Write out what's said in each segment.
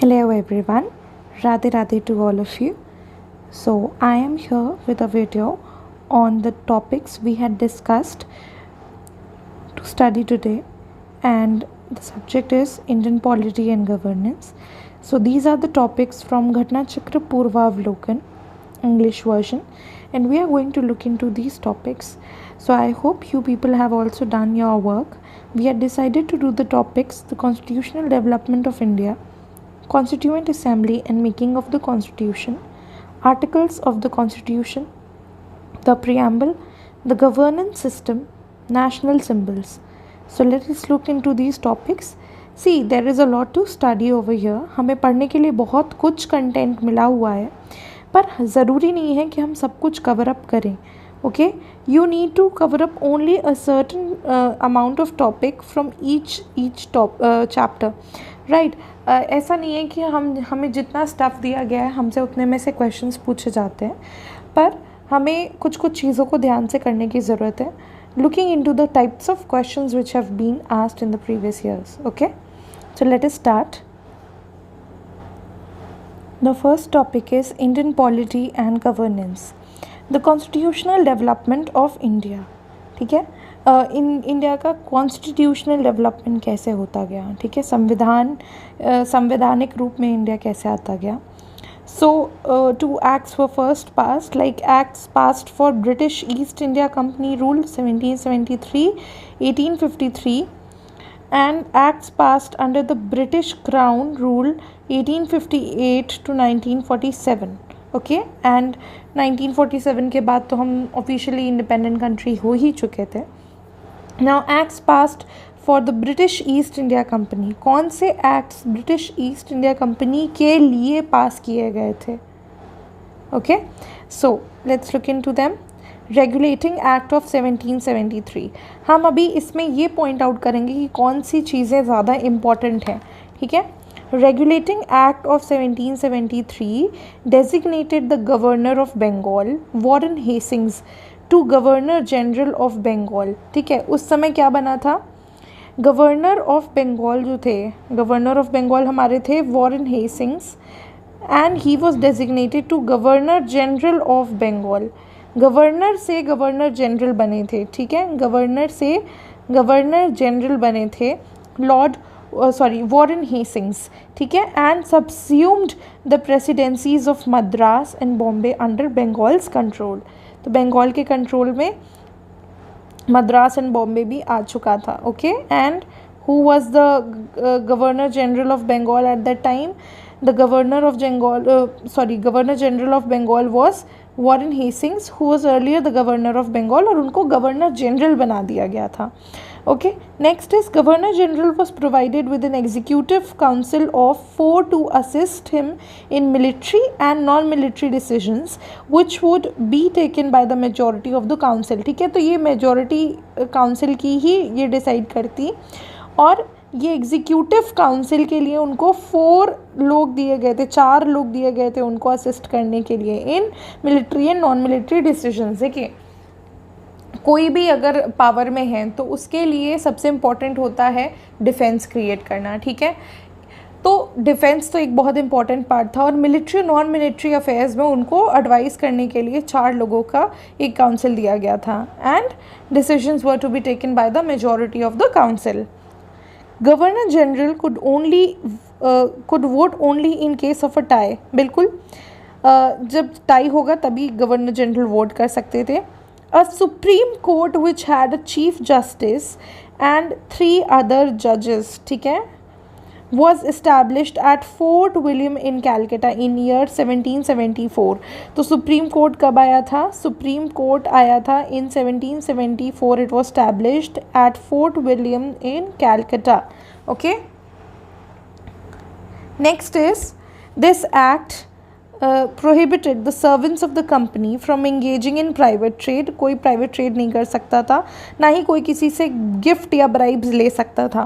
Hello everyone, Radhe Radhe to all of you. So I am here with a video on the topics we had discussed to study today, and the subject is Indian polity and governance. So these are the topics from Ghatna Chakra Purvavlokan English version, and we are going to look into these topics. So I hope you people have also done your work. We had decided to do the topics: the constitutional development of India, Constituent Assembly and making of the Constitution, articles of the Constitution, the preamble, the governance system, national symbols. So let us look into these topics. See, there is a lot to study over here. हमें पढ़ने के लिए बहुत कुछ content मिला हुआ है, पर ज़रूरी नहीं है कि हम सब कुछ कवर अप करें. Okay, you need to cover up only a certain amount of topic from each chapter, right. ऐसा नहीं है कि हमें जितना स्टफ़ दिया गया है हमसे उतने में से क्वेश्चंस पूछे जाते हैं, पर हमें कुछ कुछ चीज़ों को ध्यान से करने की ज़रूरत है. Looking into the types of questions which have been asked in the previous years. Okay, so let us start. The first topic is Indian polity and governance. The constitutional development of India. ठीक है, India का constitutional development कैसे होता गया, ठीक है, संवैधानिक रूप में इंडिया कैसे आता गया. सो 2 acts were first passed, like acts passed for British East India Company rule 1773, 1853, and acts passed under the British Crown rule 1858 to 1947. Okay, and 1947 के बाद तो हम ऑफिशियली इंडिपेंडेंट कंट्री हो ही चुके थे. Now acts passed for the British east India company. कौन से acts British east India company के लिए पास किए गए थे? Okay, so let's look into them. Regulating act of 1773. हम अभी इसमें ये पॉइंट आउट करेंगे कि कौन सी चीज़ें ज़्यादा इम्पॉर्टेंट हैं, ठीक है. Regulating Act of 1773 designated the Governor of Bengal, Warren Hastings, to Governor General of Bengal. ठीक है, उस समय क्या बना था? गवर्नर ऑफ बंगाल जो थे, गवर्नर ऑफ बंगाल हमारे थे Warren Hastings, and he was designated to governor general of Bengal. Governor से गवर्नर जनरल बने थे, ठीक है, गवर्नर से गवर्नर जनरल बने थे वॉरेन हेस्टिंग्स, ठीक है, and subsumed the presidencies of Madras and Bombay under Bengal's control. तो बंगाल के कंट्रोल में मद्रास एंड बॉम्बे भी आ चुका था. Okay, and who was the governor general of Bengal at that time? The governor general of Bengal was Warren Hastings, who was earlier the governor of Bengal, और उनको governor general बना दिया गया था. Okay, next is Governor General was provided with an executive council of 4 to assist him in military and non-military decisions which would be taken by the majority of the council. ठीक है, तो ये majority council की ही ये decide करती, और ये executive council के लिए उनको 4 लोग दिए गए थे, 4 लोग दिए गए थे उनको असिस्ट करने के लिए in military and non military decisions. देखिए, कोई भी अगर पावर में है तो उसके लिए सबसे इम्पॉर्टेंट होता है डिफेंस क्रिएट करना, ठीक है. तो डिफेंस तो एक बहुत इंपॉर्टेंट पार्ट था, और मिलिट्री नॉन मिलिट्री अफेयर्स में उनको एडवाइस करने के लिए 4 लोगों का एक काउंसिल दिया गया था, and decisions were to be taken by the majority of the council. Governor general could vote only in case of a tie. बिल्कुल, जब टाई होगा तभी गवर्नर जनरल वोट कर सकते थे. A Supreme Court which had a Chief Justice and 3 other judges, ठीक है, was established at Fort William in Calcutta in year 1774. तो सुप्रीम कोर्ट कब आया था? सुप्रीम कोर्ट आया था in 1774. It was established at Fort William in Calcutta. Okay. Next is this act prohibited the servants of the company from engaging in private trade. कोई private trade नहीं कर सकता था, ना ही कोई किसी से गिफ्ट या ब्राइब्स ले सकता था.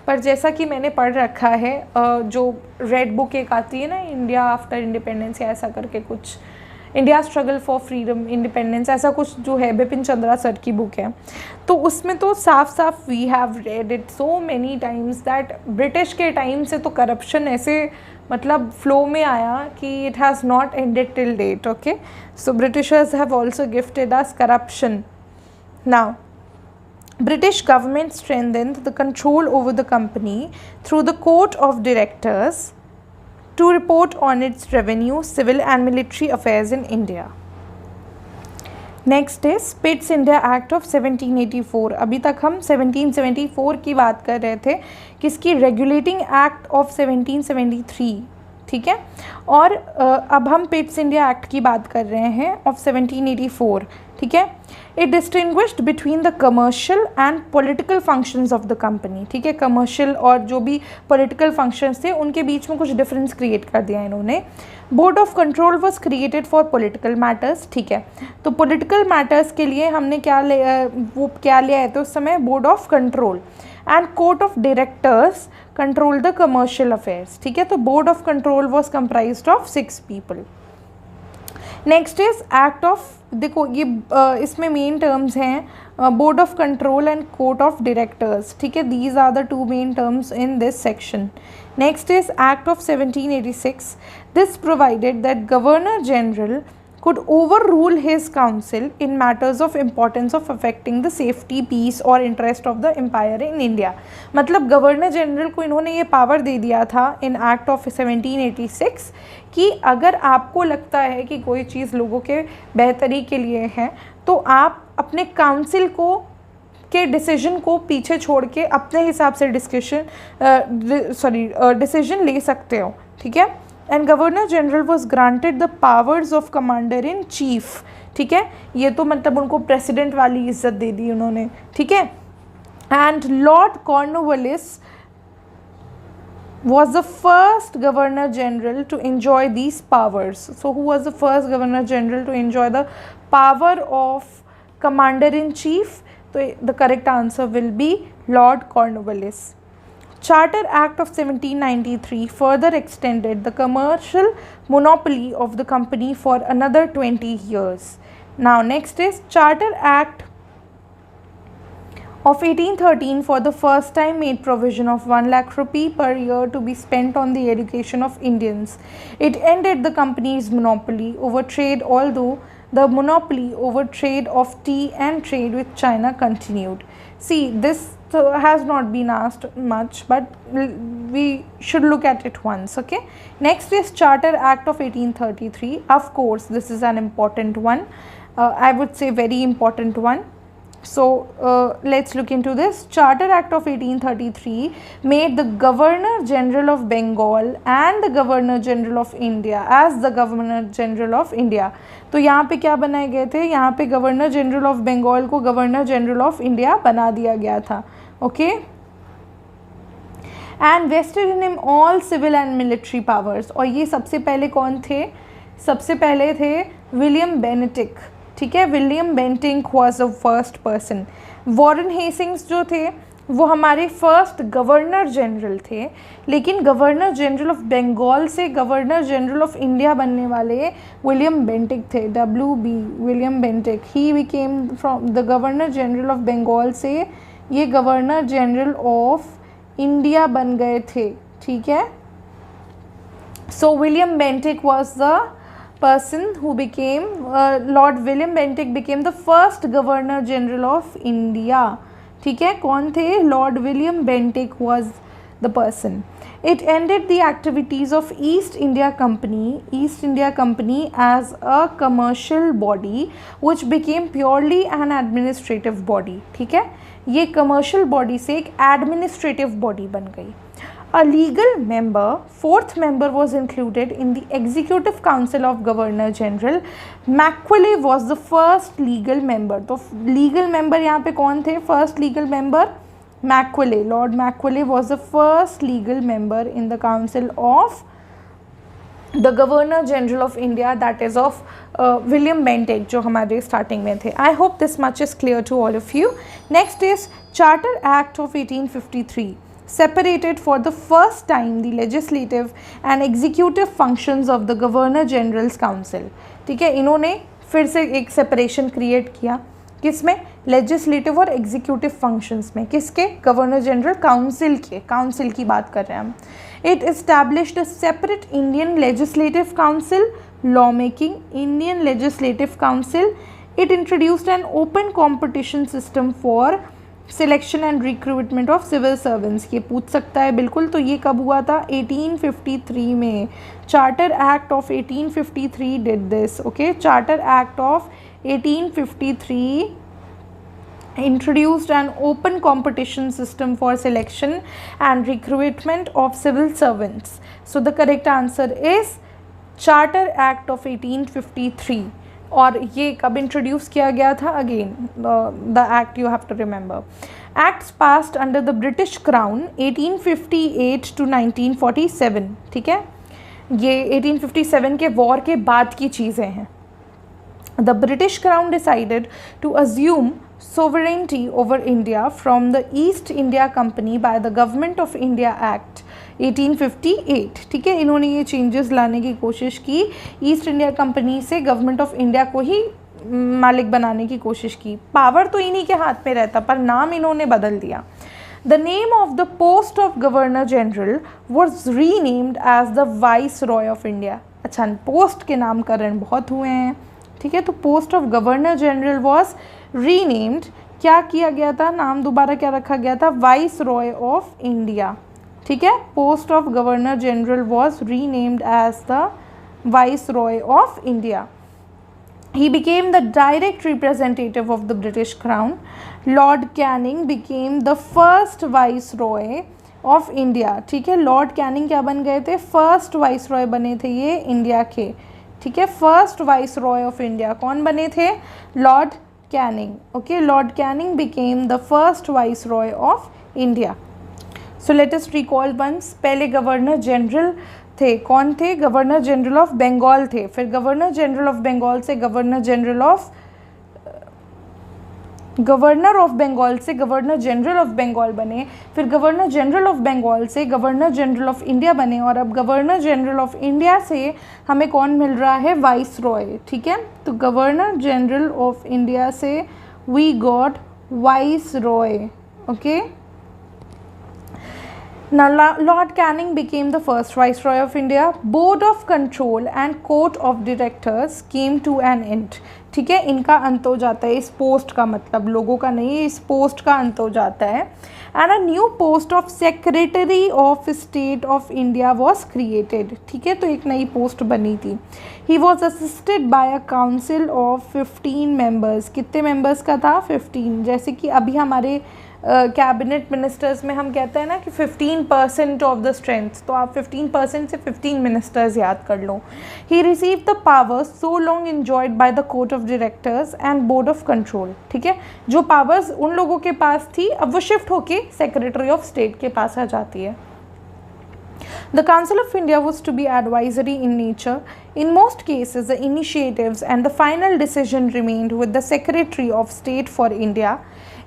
पर जैसा कि मैंने पढ़ रखा है, जो रेड बुक एक आती है ना, इंडिया आफ्टर इंडिपेंडेंस या ऐसा करके कुछ India struggle for freedom independence, ऐसा कुछ जो है बिपिन चंद्रा सर की बुक है। तो उसमें तो साफ साफ we have read it so many times that British के टाइम से तो करप्शन ऐसे मतलब फ्लो में आया कि it has not ended till date. Okay, so Britishers have also gifted us corruption. Now British government strengthened the control over the company through the Court of Directors to report on its revenue, civil and military affairs in India. Next is Pitt's India Act of 1784. अभी तक हम 1774 की बात कर रहे थे, किसकी? Regulating act of 1773, ठीक है। और अब हम पिट्स इंडिया एक्ट की बात कर रहे हैं ऑफ 1784, ठीक है। It distinguished between the commercial and political functions of the company, ठीक है। कमर्शियल और जो भी पॉलिटिकल फंक्शंस थे उनके बीच में कुछ डिफरेंस क्रिएट कर दिया इन्होंने। Board of control was created for political matters, ठीक है। तो पॉलिटिकल मैटर्स के लिए हमने क्या लिया है तो उस समय board of control, and court of directors control the commercial affairs, ठीक है। तो board of control was comprised of 6 people. Next is act of, देखो ये इसमें मेन टर्म्स हैं board of control and court of directors, ठीक है। These are the 2 main terms in this section. Next is act of 1786. This provided that governor general could overrule his council in matters of importance of affecting the safety, peace और interest of the empire in India. मतलब governor general को इन्होंने ये power दे दिया था in act of 1786 कि अगर आपको लगता है कि कोई चीज़ लोगों के बेहतरी के लिए है तो आप अपने काउंसिल को के डिसीजन को पीछे छोड़ के अपने हिसाब से डिसीजन ले सकते हो, ठीक है। And governor general was granted the powers of commander in chief, ठीक है। ये तो मतलब उनको प्रेसिडेंट वाली इज्जत दे दी उन्होंने, ठीक है। And Lord Cornwallis was the first governor general to enjoy these powers. So who was the first governor general to enjoy the power of commander in chief? So the correct answer will be Lord Cornwallis. Charter Act of 1793 further extended the commercial monopoly of the company for another 20 years. Now next is Charter Act of 1813 for the first time made provision of 1 lakh rupee per year to be spent on the education of Indians. It ended the company's monopoly over trade, although the monopoly over trade of tea and trade with China continued. See, this has not been asked much, but we should look at it once, okay. Next is Charter Act of 1833. Of course this is an important one, I would say very important one. So let's look into this. Charter Act of 1833 made the Governor General of Bengal and the Governor General of India as the Governor General of India. तो यहाँ पे क्या बनाए गए थे? यहाँ पे governor general of Bengal को गवर्नर जनरल ऑफ इंडिया बना दिया गया था, okay. And vested in him all civil and military powers. और ये सबसे पहले कौन थे? सबसे पहले थे विलियम बेनेटिक, ठीक है। William Bentinck was the first person. Warren Hastings जो थे वो हमारे फर्स्ट गवर्नर जनरल थे, लेकिन गवर्नर जनरल ऑफ बंगाल से गवर्नर जनरल ऑफ इंडिया बनने वाले विलियम बेंटिक थे, WB William Bentinck. He became from the governor general of Bengal से ये गवर्नर जनरल ऑफ इंडिया बन गए थे, ठीक है। So William Bentinck was the person who became Lord William Bentinck became the first Governor General of India, ठीक है। कौन थे? Lord William Bentinck was the person. It ended the activities of East India Company as a commercial body which became purely an administrative body, ठीक है। ये commercial body से एक administrative body बन गई। A legal member, 4th member was included in the Executive Council of Governor General. Macaulay was the first legal member. तो legal member यहाँ पे कौन थे? First legal member Macaulay. Lord Macaulay was the first legal member in the Council of the Governor General of India, that is of William Bentinck, जो हमारे starting में थे. I hope this much is clear to all of you. Next is Charter Act of 1853. separated for the first time the legislative and executive functions of the Governor General's Council. ठीक है, इन्होंने फिर से एक separation create किया, किसमें? Legislative और executive functions में. किसके? गवर्नर जनरल काउंसिल के, काउंसिल की बात कर रहे हैं हम. It established a separate Indian legislative council, law making Indian legislative council. It introduced an open competition system for selection and recruitment of civil servants. ये पूछ सकता है बिल्कुल. तो ये कब हुआ था? 1853 में. Charter act of 1853 did this. Okay, charter act of 1853 introduced an open competition system for selection and recruitment of civil servants. So the correct answer is Charter Act of 1853. और ये कब इंट्रोड्यूस किया गया था? Again the act you have to remember. Acts passed under the British crown 1858 to 1947. ठीक है, ये 1857 के वॉर के बाद की चीज़ें हैं. The British Crown decided to assume sovereignty over India from the East India Company by the Government of India Act 1858. ठीक है, इन्होंने ये चेंजेस लाने की कोशिश की. ईस्ट इंडिया कंपनी से गवर्नमेंट ऑफ इंडिया को ही मालिक बनाने की कोशिश की. पावर तो इन्हीं के हाथ में रहता, पर नाम इन्होंने बदल दिया. The name of the post of Governor General was renamed as the Viceroy of India. अच्छा, पोस्ट के नामकरण बहुत हुए हैं. ठीक है, तो post of governor general was renamed. क्या किया गया था? नाम दोबारा क्या रखा गया था? Viceroy of India. ठीक है, post of governor general was renamed as the viceroy of India. He became the direct representative of the British Crown. Lord Canning became the first viceroy of India. ठीक है, Lord Canning क्या बन गए थे? First viceroy बने थे ये India के. ठीक है, first viceroy of India कौन बने थे? Lord Canning. Okay, Lord Canning became the first viceroy of India. So let us recall once. पहले गवर्नर जनरल थे, कौन थे? गवर्नर जनरल ऑफ बंगाल थे. फिर गवर्नर जनरल ऑफ बंगाल से गवर्नर जनरल ऑफ बंगाल बने. फिर गवर्नर जनरल ऑफ बंगाल से गवर्नर जनरल ऑफ इंडिया बने. और अब गवर्नर जनरल ऑफ इंडिया से हमें कौन मिल रहा है? Viceroy. ठीक है, तो गवर्नर जनरल ऑफ इंडिया से we got viceroy. Okay, now Lord Canning became the first Viceroy of India. Board of Control and Court of Directors came to an end. ठीक है, इनका अंत हो जाता है. इस पोस्ट का मतलब लोगों का नहीं, इस पोस्ट का अंत हो जाता है. And a new post of secretary of state of India was created. ठीक है, तो एक नई पोस्ट बनी थी. He was assisted by a council of 15 members. कितने मेंबर्स का था? 15. जैसे कि अभी हमारे कैबिनेट मिनिस्टर्स में हम कहते हैं ना कि 15% ऑफ द स्ट्रेंथ, तो आप 15% से 15 मिनिस्टर्स याद कर लो. He receive the powers so long enjoyed by the court of directors and board of control. ठीक है, जो पावर्स उन लोगों के पास थी अब वो शिफ्ट होके सेक्रेटरी ऑफ स्टेट के पास आ जाती है. The Council of India was to be advisory in nature. In most cases, the initiatives and the final decision remained with the Secretary of State for India.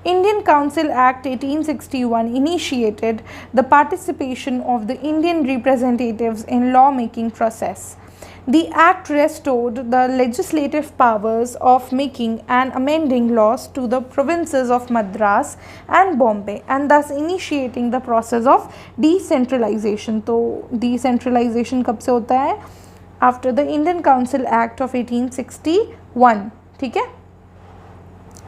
Indian Council Act 1861 initiated the participation of the Indian representatives in law-making process. The act restored the legislative powers of making and amending laws to the provinces of Madras and Bombay, and thus initiating the process of decentralization. तो decentralization कब से होता है? After the Indian Council Act of 1861. ठीक है,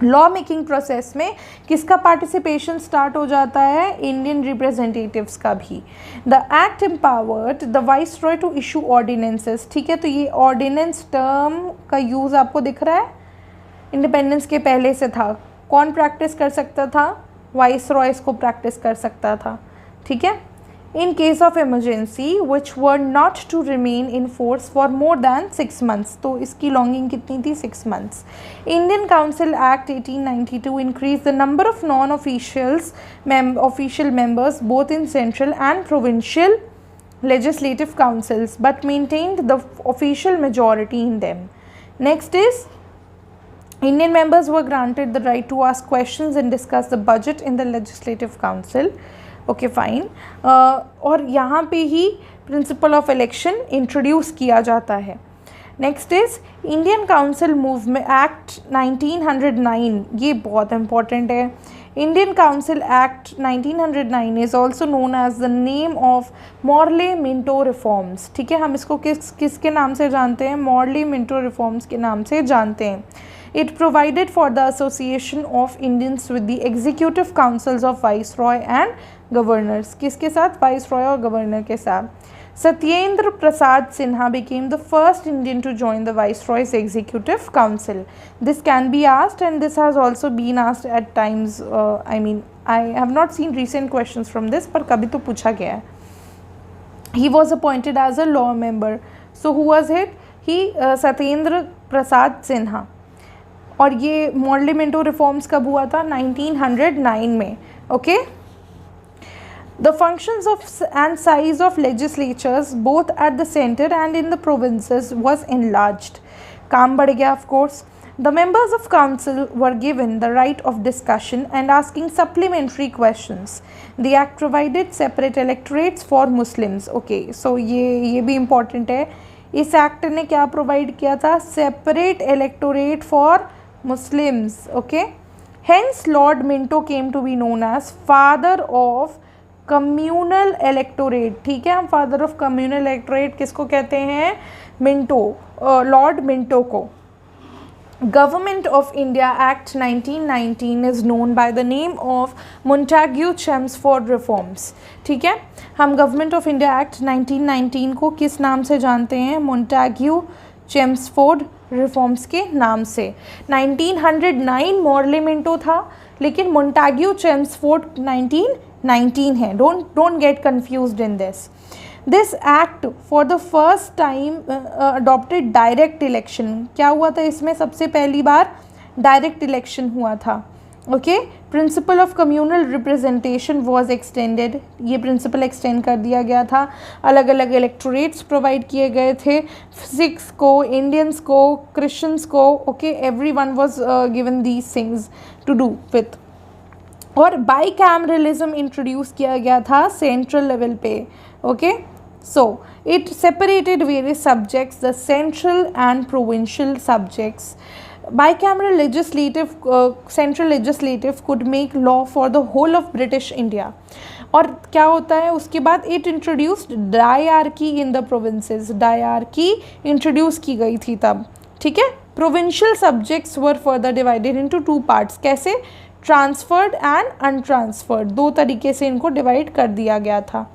law making process में किसका participation start हो जाता है? इंडियन रिप्रेजेंटेटिव्स का भी. The act empowered the viceroy to issue ordinances. ठीक है, तो ये ऑर्डिनेंस टर्म का यूज़ आपको दिख रहा है, इंडिपेंडेंस के पहले से था. कौन प्रैक्टिस कर सकता था? वाइसरॉय इसको प्रैक्टिस कर सकता था. ठीक है, in case of emergency which were not to remain in force for more than 6 months. तो इसकी लॉन्गिंग कितनी थी? 6 months. Indian Council Act 1892 increased the number of non-officials official members both in central and provincial legislative councils but maintained the official majority in them. Next is Indian members were granted the right to ask questions and discuss the budget in the Legislative Council. Okay fine. और यहाँ पे ही principle of election introduce किया जाता है। Next is Indian council movement act 1909, ये बहुत important है। Indian council act 1909 is also known as the name of Morley Minto reforms. ठीक है, हम इसको किसके नाम से जानते हैं? मॉर्ले मिंटो रिफॉर्म्स के नाम से जानते हैं। It provided for the association of Indians with the executive councils of Viceroy and governors. किसके साथ? Viceroy और governor के साथ। Satyendra Prasad Sinha became the first Indian to join the Viceroy's executive council. This can be asked, and this has also been asked at times. I have not seen recent questions from this, पर कभी तो पूछा गया है। He was appointed as a law member. So who was it? He Satyendra Prasad Sinha। और ये Morley Minto reforms कब हुआ था? 1909 में। Okay, the functions of and size of legislatures both at the centre and in the provinces was enlarged. काम बढ़ गया of course. The members of council were given the right of discussion and asking supplementary questions. The act provided separate electorates for Muslims. Okay, so ये भी important है। इस act ने क्या provide किया था? Separate electorate for Muslims. Okay, hence Lord Minto came to be known as father of communal electorate. ठीक है, हम father of communal electorate किसको कहते हैं? मिंटो, लॉर्ड मिंटो को। Government of India Act 1919 is known by the name of Montagu-Chelmsford reforms. ठीक है, हम Government of India Act 1919 को किस नाम से जानते हैं? मोंटेग्यू चेम्सफोर्ड रिफॉर्म्स के नाम से। 1909 मॉर्ले मिंटो था, लेकिन मोंटेग्यू चेम्सफोर्ड 1919 है। Don't get confused in this. This act for the first time adopted direct election. क्या हुआ था इसमें? सबसे पहली बार डायरेक्ट इलेक्शन हुआ था। Okay, principle of communal representation was extended. ये प्रिंसिपल एक्सटेंड कर दिया गया था। अलग अलग इलेक्टोरेट्स प्रोवाइड किए गए थे, सिख्स को, इंडियंस को, क्रिश्चियंस को। Okay, every one was given these things to do with. और बाई कैमरलिज्म इंट्रोड्यूस किया गया था सेंट्रल लेवल पे। Okay, so it separated various subjects, the central and provincial subjects. Bicameral legislative, central legislative could make law for the whole of British India. और क्या होता है उसके बाद? it introduced diarchy in the provinces. diarchy introduce की गई थी तब। ठीक है, provincial subjects were further divided into two parts. कैसे? ट्रांसफर्ड एंड अनट्रांसफर्ड, दो तरीके से इनको डिवाइड कर दिया गया था।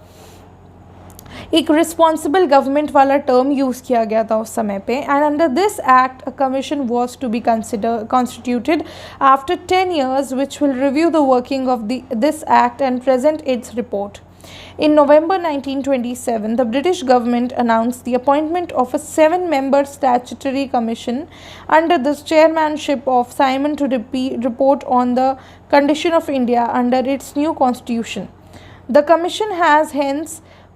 एक रिस्पॉन्सिबल गवर्नमेंट वाला टर्म यूज़ किया गया था उस समय पे। And under this act a commission was to be constituted after 10 years which will review the working of this act and present its report. In November 1927, the British government announced the appointment of a 7-member statutory commission under the chairmanship of Simon to report on the condition of India under its new constitution. The commission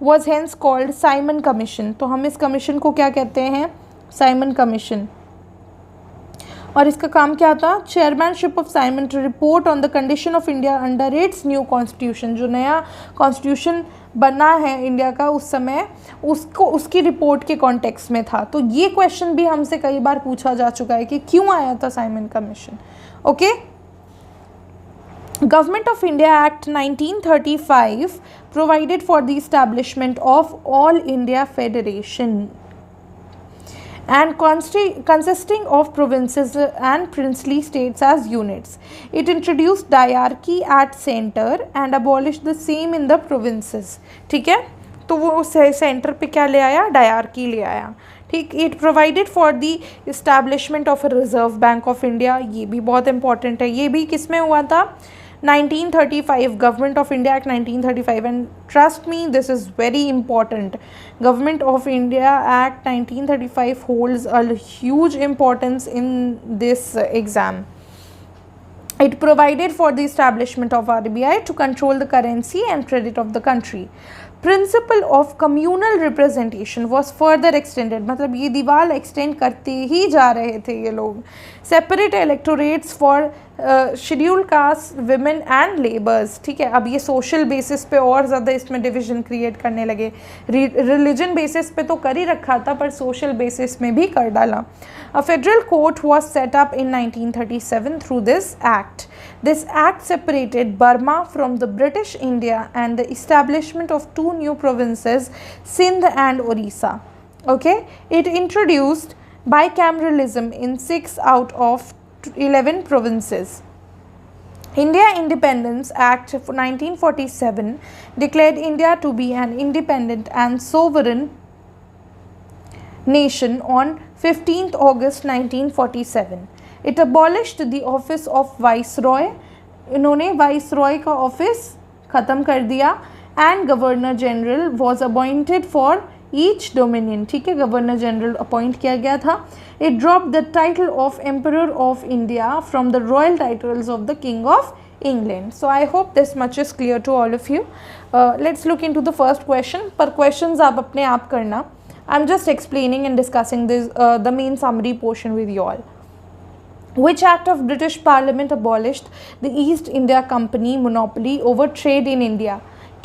was hence called Simon Commission. तो हम इस commission को क्या कहते हैं? Simon commission. और इसका काम क्या था? Chairmanship of Simon to report on the condition of India under its new constitution. जो नया कॉन्स्टिट्यूशन बना है इंडिया का उस समय, उसको उसकी रिपोर्ट के कॉन्टेक्स्ट में था। तो ये क्वेश्चन भी हमसे कई बार पूछा जा चुका है कि क्यों आया था Simon commission. Okay, Government of India Act 1935 provided for the establishment of All India Federation and consisting of provinces and princely states as units. It introduced diarchy at center and abolished the same in the provinces. ठीक है, तो वो centre पे क्या ले आया? Dyarchy ले आया। ठीक, it provided for the establishment of a reserve bank of India. ये भी बहुत इंपॉर्टेंट है। ये भी किस में हुआ था? 1935, Government of India Act 1935, and trust me, this is very important. Government of India Act 1935 holds a huge importance in this exam. It provided for the establishment of RBI to control the currency and credit of the country. Principle of communal representation was further extended. मतलब ये दीवार extend करते ही जा रहे थे ये लोग। Separate electorates for scheduled caste, women and labours. ठीक है, अब ये सोशल बेसिस पे और ज़्यादा इसमें डिवीजन क्रिएट करने लगे। रिलीजन बेसिस पे तो कर ही रखा था, पर सोशल बेसिस में भी कर डाला। A federal court was set up in 1937 through this act. This act separated Burma from the British India and the establishment of two new provinces, Sindh and Orissa. Okay, it introduced bicameralism in 6 out of 11 provinces. India Independence Act of 1947 declared India to be an independent and sovereign nation on 15th August 1947. It abolished the office of Viceroy. इन्होंने Viceroy का office ख़त्म कर दिया and Governor General was appointed for each dominion. ठीक है, Governor General appoint किया गया था. It dropped the title of Emperor of India from the royal titles of the King of England. So I hope this much is clear to all of you. Let's look into the first question. पर questions आप अपने आप करना. I'm just explaining and discussing this the main summary portion with you all. Which act of British Parliament abolished the East India Company monopoly over trade in India?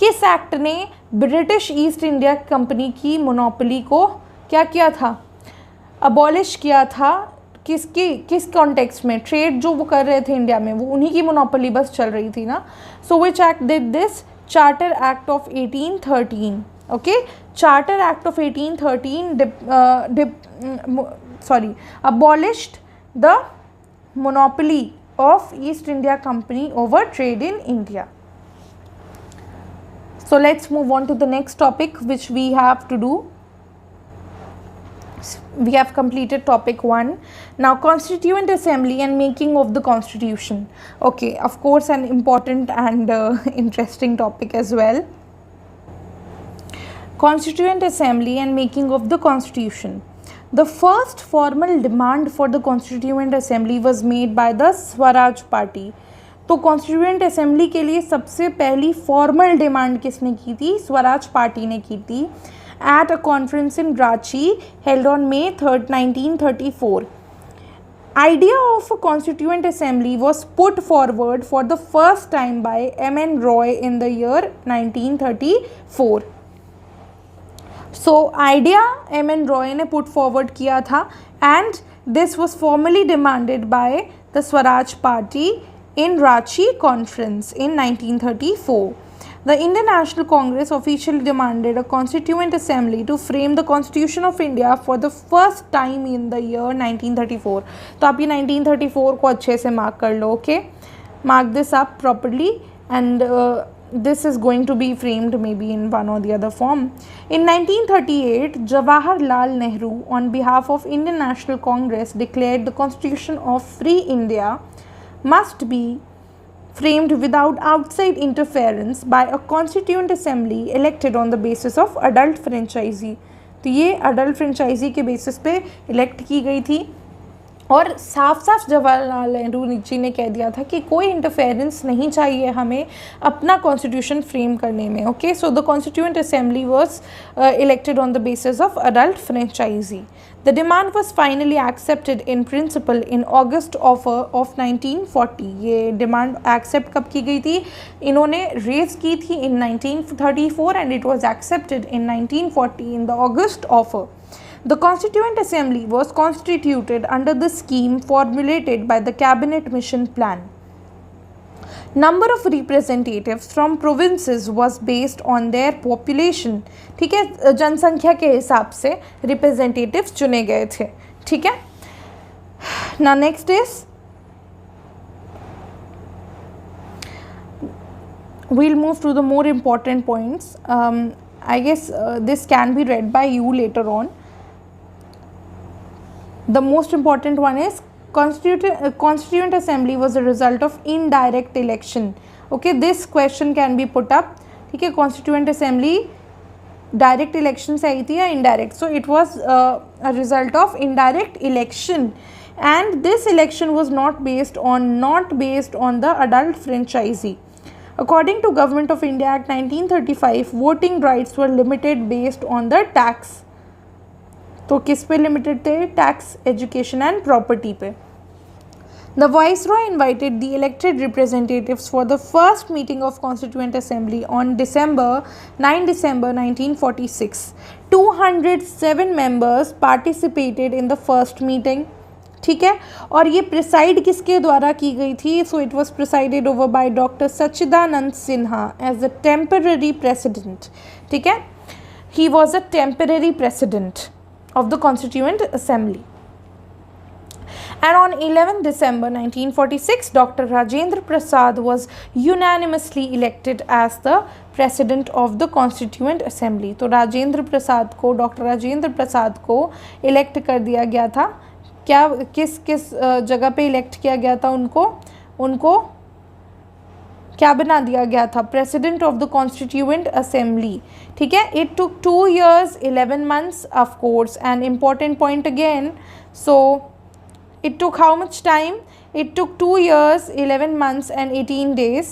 किस act ने British east India company की monopoly को क्या किया था, abolish किया था? किस कॉन्टेक्स्ट में? ट्रेड जो वो कर रहे थे इंडिया में, वो उन्हीं की मोनोपोली बस चल रही थी ना. So which act did this? Charter act of 1813. Okay, charter act of 1813 abolished the monopoly of East India Company over trade in India. So let's move on to the next topic which we have to do. We have completed topic 1. Now Constituent Assembly and making of the Constitution. Okay, of course an important and interesting topic as well. Constituent Assembly and making of the Constitution. The first formal demand for the Constituent Assembly was made by the Swaraj Party. तो Constituent Assembly के लिए सबसे पहली formal demand किसने की थी? Swaraj party ने की थी. At a conference in Ranchi held on May 3rd, 1934. Idea of a Constituent Assembly was put forward for the first time by M.N. Roy in the year 1934. So idea M.N. Roy ने put forward किया था and this was formally demanded by the Swaraj Party in Ranchi conference in 1934. The Indian National Congress officially demanded a Constituent Assembly to frame the Constitution of India for the first time in the year 1934. तो आप ये 1934 को अच्छे से mark कर लो. Okay, mark this up properly and this is going to be framed maybe in one or the other form. In 1938, Jawaharlal Nehru, on behalf of Indian National Congress, declared the Constitution of Free India must be framed without outside interference by a Constituent Assembly elected on the basis of adult franchisee. तो ये adult franchisee के basis पे elect की गई थी और साफ साफ जवाहरलाल नेहरू जी ने कह दिया था कि कोई इंटरफेरेंस नहीं चाहिए हमें अपना कॉन्स्टिट्यूशन फ्रेम करने में. Okay, so the constituent assembly was elected on the basis of adult franchise. The demand was finally accepted in principle in August of 1940. ये डिमांड एक्सेप्ट कब की गई थी? इन्होंने रेज की थी इन 1934 and it was accepted in 1940 in the August offer. The Constituent Assembly was constituted under the scheme formulated by the Cabinet Mission Plan. Number of representatives from provinces was based on their population. ठीक है, जनसंख्या के हिसाब से representatives चुने गए थे. ठीक है. Now next is we'll move to the more important points. I guess this can be read by you later on. The most important one is Constituent Assembly was a result of indirect election. Okay, this question can be put up. ठीक है, Constituent Assembly direct election से आई थी या indirect? So it was a result of indirect election, and this election was not based on the adult franchisee. According to Government of India Act 1935, voting rights were limited based on the tax. तो किस पे limited थे? Tax, education and property पे. The Viceroy invited the elected representatives for the first meeting of Constituent Assembly on 9 December 1946. 207 members participated in the first meeting. ठीक है, और ये preside किसके द्वारा की गई थी? So it was presided over by doctor Sachchidananda Sinha as a temporary president. ठीक है, he was a temporary president of the Constituent Assembly. And on 11 December 1946, Dr. Rajendra Prasad was unanimously elected as the President of the Constituent Assembly. तो राजेंद्र प्रसाद को, doctor Rajendra Prasad को elect कर दिया गया था. क्या किस जगह पे इलेक्ट किया गया था उनको क्या बना दिया गया था? President of the constituent assembly. ठीक है, it took 2 years 11 months of course. And important point again, so it took how much time? It took 2 years 11 months and 18 days.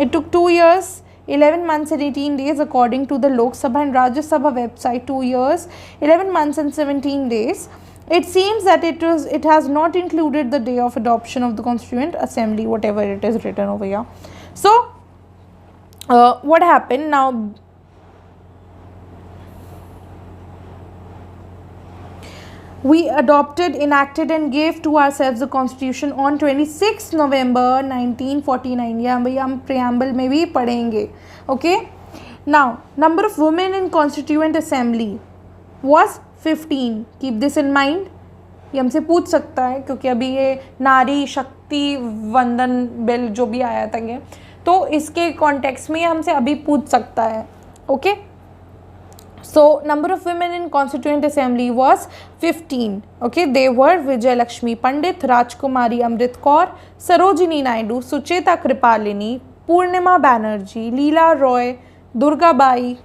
It took 2 years 11 months and 18 days according to the Lok Sabha and Rajya Sabha website. 2 years 11 months and 17 days. It seems that it has not included the day of adoption of the Constituent Assembly, whatever it is written over here. So what happened now? We adopted, enacted and gave to ourselves the constitution on 26 November 1949. या भैया हम preamble में भी पढ़ेंगे. Okay. Now, number of women in Constituent Assembly was 15. Keep this in mind. ये हमसे पूछ सकता है क्योंकि अभी ये नारी शक्ति वंदन बिल जो भी आया था ये, तो इसके कॉन्टेक्स्ट में हमसे अभी पूछ सकता है. Okay. So number of women in Constituent Assembly was 15. Okay, they were Vijay Lakshmi Pandit, Rajkumari Amrit Kaur, Sarojini Naidu, Sucheta Kripalini, Purnima Banerjee, Leela Roy, Durga Bai,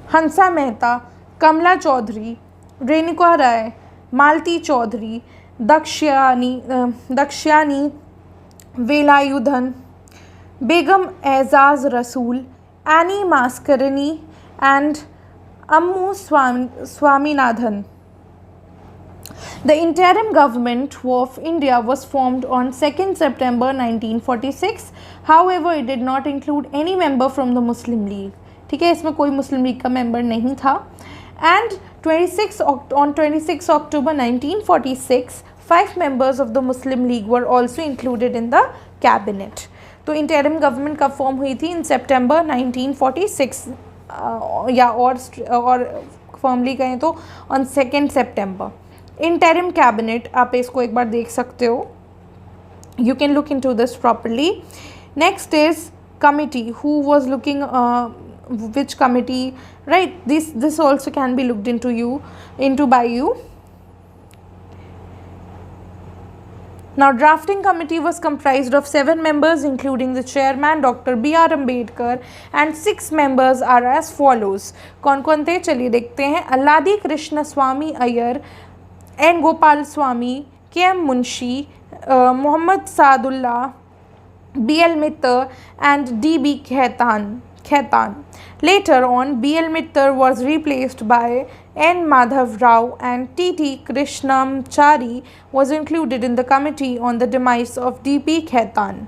Hansa Mehta, Kamla Chaudhary, Renuka Rai, Malti Chaudhary, Dakshyani Velayudhan, Begum Aizaz Rasool, Annie Mascarini and Ammu Swaminathan. The interim government of India was formed on 2nd September 1946. However, it did not include any member from the Muslim League. ठीक है, इसमें कोई मुस्लिम league का member नहीं था. And on 26 October 1946, 5 members of the Muslim League were also included in the cabinet. तो interim government कब form हुई थी? इन सितंबर 1946 या और फॉर्मली कहें तो ऑन 2 सितंबर. इंटरिम कैबिनेट, आप इसको एक बार देख सकते हो. You can look into this properly. Next is committee. Who was looking which committee, right? This also can be looked into by you. Now, drafting committee was comprised of 7 members, including the chairman Dr. B.R. Ambedkar, and 6 members are as follows. कौन थे? चलिए देखते हैं. अल्लादी कृष्ण स्वामी Iyer, N. Gopal Swami, K.M. Munshi, Mohammad Sadulla, B.L. Mittal and D.B. Khaitan. Later on, B.L. Mittal was replaced by N. Madhav Rao and T.T. Krishnamachari was included in the committee on the demise of D.B. Khaitan.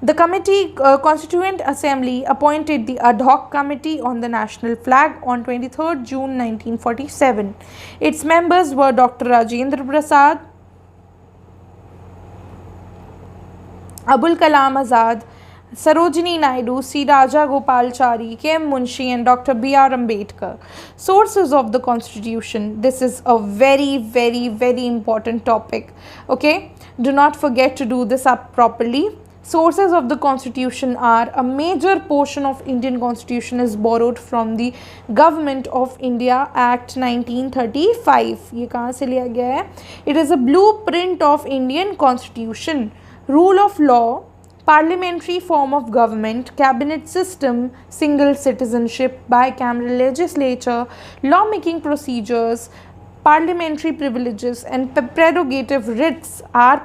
The Constituent Assembly appointed the ad hoc committee on the national flag on 23rd June 1947. Its members were Dr. Rajendra Prasad, Abul Kalam Azad, Sarojini Naidu, C. Rajagopalachari, K.M. Munshi and Dr. B.R. Ambedkar. Sources of the Constitution. This is a very, very, very important topic. Okay, do not forget to do this up properly. Sources of the Constitution are: a major portion of Indian Constitution is borrowed from the Government of India Act 1935. ये कहाँ से लिया गया है? It is a blueprint of Indian Constitution. Rule of law, parliamentary form of government, cabinet system, single citizenship, bicameral legislature, lawmaking procedures, parliamentary privileges and prerogative writs are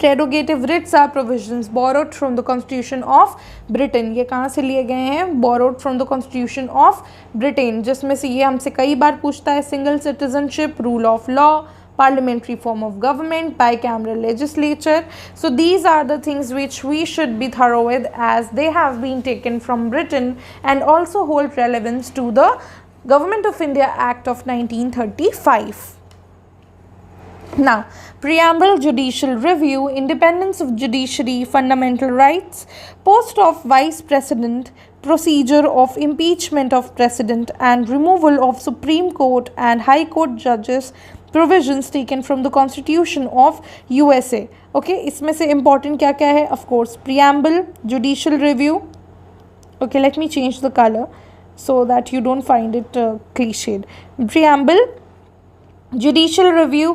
prerogative writs are provisions borrowed from the constitution of Britain. ये कहाँ से लिए गए हैं? Borrowed from the constitution of Britain, जिसमें से ये हमसे कई बार पूछता है, single citizenship, rule of law, parliamentary form of government, bicameral legislature. So these are the things which we should be thorough with, as they have been taken from Britain and also hold relevance to the Government of India Act of 1935. Now, preamble, judicial review, independence of judiciary, fundamental rights, post of vice president, procedure of impeachment of president and removal of Supreme Court and High Court judges, provisions taken from the Constitution of USA. Okay, इसमें से important क्या क्या है? Of course, preamble, judicial review. Okay, let me change the color so that you don't find it cliched. Preamble, judicial review,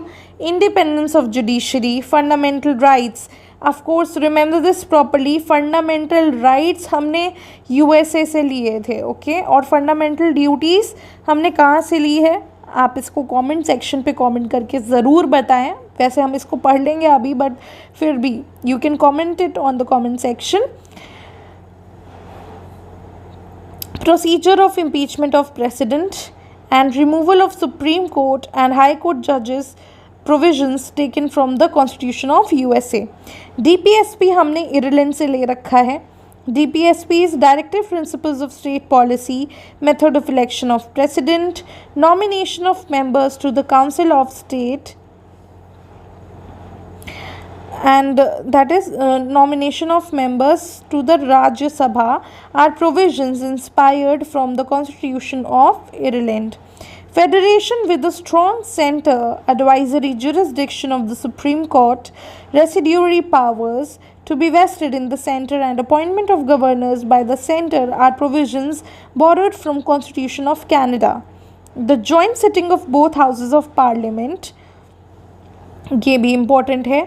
independence of judiciary, fundamental rights. Of course, remember this properly. Fundamental rights हमने USA से लिए थे, okay? और fundamental duties हमने कहाँ से ली है? आप इसको कमेंट सेक्शन पे कमेंट करके ज़रूर बताएं। वैसे हम इसको पढ़ लेंगे अभी, बट फिर भी you can comment it on the comment section. Procedure of impeachment of president and removal of supreme court and high court जजेस provisions taken from the constitution of USA. DPSP हमने आयरलैंड से ले रखा है। DPSP's Directive Principles of State Policy, Method of Election of President, Nomination of Members to the Council of State, and that is nomination of members to the Rajya Sabha are provisions inspired from the Constitution of Ireland. Federation with a strong center, advisory jurisdiction of the Supreme Court, residuary powers to be vested in the center and appointment of governors by the center are provisions borrowed from Constitution of Canada. The joint sitting of both houses of parliament, ये भी important है,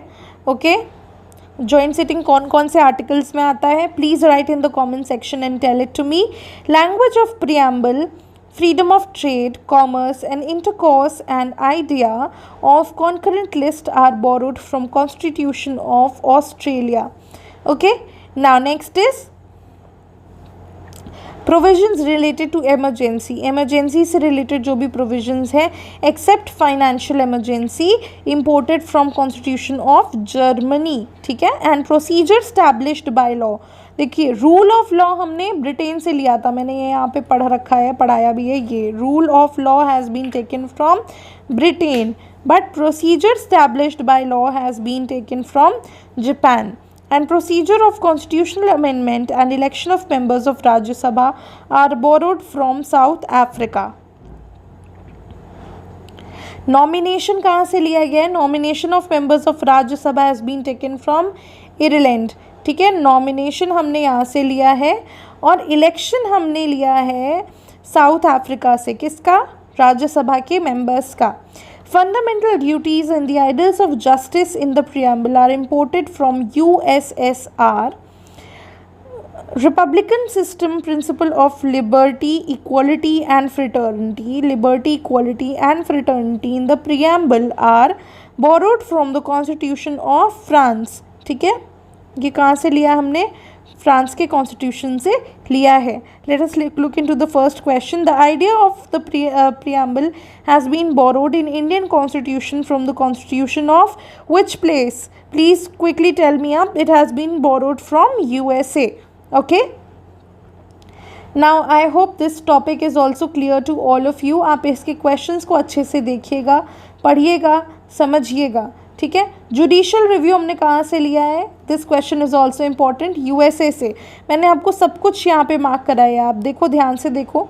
okay? Joint sitting कौन कौन से articles में आता है? Please write in the comment section and tell it to me. Language of preamble, freedom of trade, commerce and intercourse and idea of concurrent list are borrowed from Constitution of Australia. Okay, now next is provisions related to emergency. Emergency से related जो भी provisions है, except financial emergency imported from Constitution of Germany, ठीक है, and procedure established by law. देखिए, rule of law हमने Britain से लिया था, मैंने ये यहाँ पे पढ़ रखा है, पढ़ाया भी है। ये rule of law has been taken from Britain, but procedure established by law has been taken from Japan, and procedure of constitutional amendment and election of members of Rajya Sabha are borrowed from South Africa. Nomination कहाँ से लिया गया है? Nomination of members of Rajya Sabha has been taken from Ireland, ठीक है। Nomination हमने यहाँ से लिया है और इलेक्शन हमने लिया है साउथ अफ्रीका से। किसका? राज्यसभा के मेंबर्स का। Fundamental duties and the ideals of justice in the preamble are imported from USSR. Republican system principle of liberty, equality and fraternity, liberty, equality and fraternity in the preamble are borrowed from the Constitution of France, ठीक है। ये कहाँ से लिया हमने? France के constitution से लिया है। Let us look into the first question. The idea of the preamble has been borrowed in Indian constitution from the constitution of which place? Please quickly tell me up. It has been borrowed from USA. Okay, now I hope this topic is also clear to all of you. आप इसके questions को अच्छे से देखिएगा, पढ़िएगा, समझिएगा, ठीक है। जुडिशियल रिव्यू हमने कहाँ से लिया है? This question is also important, USA से। मैंने आपको सब कुछ यहाँ पे मार्क कराया है, आप देखो, ध्यान से देखो।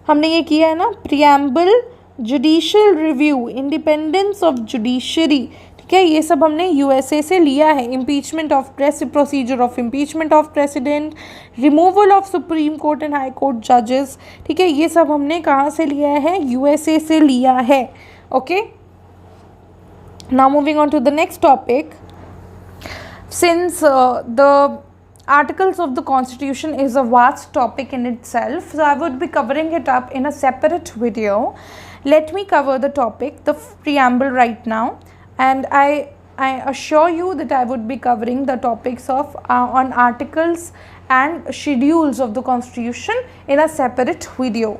हमने ये किया है ना, preamble, judicial review, independence of judiciary, ठीक है, ये सब हमने यूएसए से लिया है। Impeachment of procedure of impeachment of president, removal of supreme court and high court जजेस, ठीक है, ये सब हमने कहाँ से लिया है? यूएसए से लिया है। Okay, now moving on to the next topic. Since the articles of the constitution is a vast topic in itself, so I would be covering it up in a separate video. Let me cover the topic, the preamble, right now, and I I assure you that I would be covering the topics of on articles and schedules of the constitution in a separate video,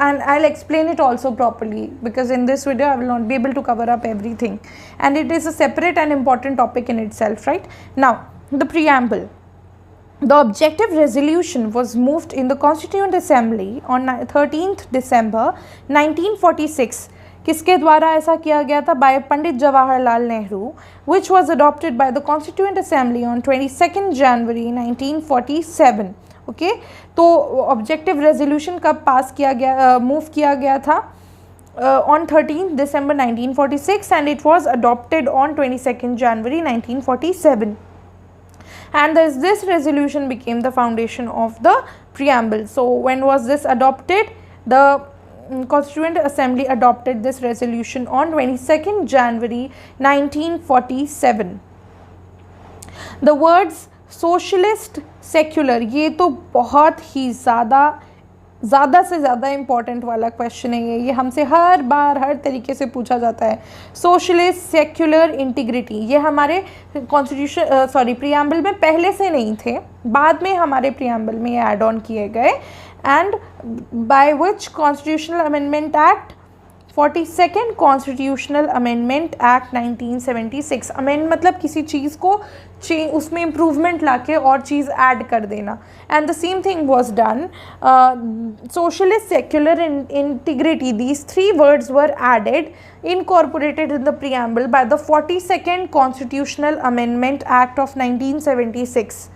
and I'll explain it also properly, because in this video I will not be able to cover up everything, and it is a separate and important topic in itself, right? Now, the preamble. The objective resolution was moved in the Constituent Assembly on 13th December 1946. किसके द्वारा ऐसा किया गया था? बाय Pandit Jawaharlal Nehru, which was adopted by the Constituent Assembly on 22nd January 1947. Okay, तो objective resolution कब पास किया गया, मूव किया गया था? On 13th December 1946 and it was adopted on 22nd January 1947. And this resolution became the foundation of the preamble. So when was this adopted? The Constituent Assembly adopted this resolution on 22nd January 1947. The words socialist, secular, ये तो बहुत ही ज़्यादा से ज़्यादा important वाला question है ये हमसे हर बार हर तरीके से पूछा जाता है. सोशलिस्ट, सेक्युलर, इंटीग्रिटी, ये हमारे कॉन्स्टिट्यूशन प्रीएम्बल में पहले से नहीं थे, बाद में हमारे प्रीएम्बल में ये ऐड ऑन किए गए. And by which constitutional amendment act? 42nd constitutional amendment act 1976. Amend मतलब किसी चीज़ को उसमें इम्प्रूवमेंट लाके और चीज़ ऐड कर देना. And the same thing was done. Socialist, secular, integrity, these 3 words were added, incorporated in the preamble by the 42nd Constitutional Amendment Act of 1976.